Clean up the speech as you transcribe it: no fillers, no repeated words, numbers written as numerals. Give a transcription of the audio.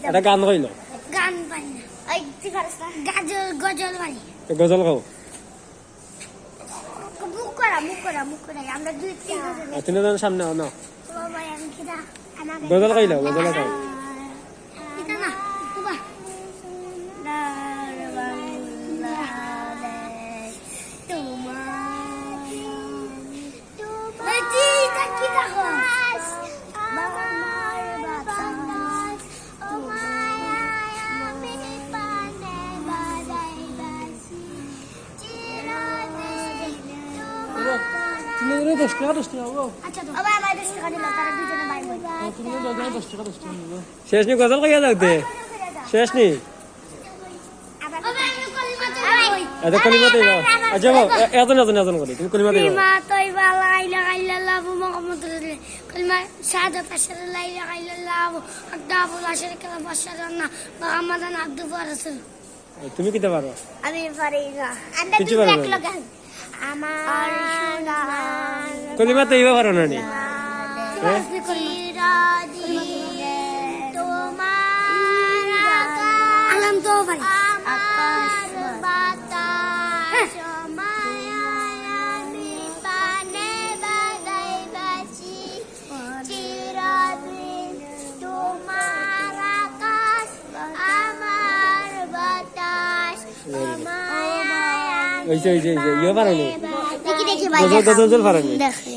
এটা গান কইল গান পাই না এই গাজল গজল পাই গজল গাও মুখ করা আমরা দুই তিন তিনজন সামনে আও না বাবা আমি কিরা গজল কইল গজল গাও এটা না বাবা তুমি 10 টাকা ও আচ্ছা তো বাবা আমার 10 টাকা দিল তারা দুজনে বাইর হই তুমি 10 টাকা শেষ নি গজল কইয়া লাগতে শেষ নি এটা কলিমাতে যাও আচ্ছা বাবা এজন করি তুমি কলিমাতে যাও মা তয়বা লা ইলাহা ইল্লাল্লাহ মুহাম্মাদুর রাসূল কলমা শাহাদাত আশহাদু লা ইলাহা ইল্লাল্লাহ ওয়াহদাহু লা শারীকা লাহু ওয়া আশহাদু আন্না মুহাম্মাদান আবদুহু ওয়া রাসূলুহু তুমি কি পারো আমি পারি না আমরা কিছু দুই পারো এক লগা আমার সোনার কলিমাতে ইবা পারো না নি চিরাদি তোমার আলাম তো ভাই আকাশ বাতাস মায়ায় আমি পানে বাদাই বাসি চিরাদিন তোমার আকাশ আমার বাতাস মায়ায় ওই যে ইয়া পারো না দেখি ভাই গজল পারো না দেখি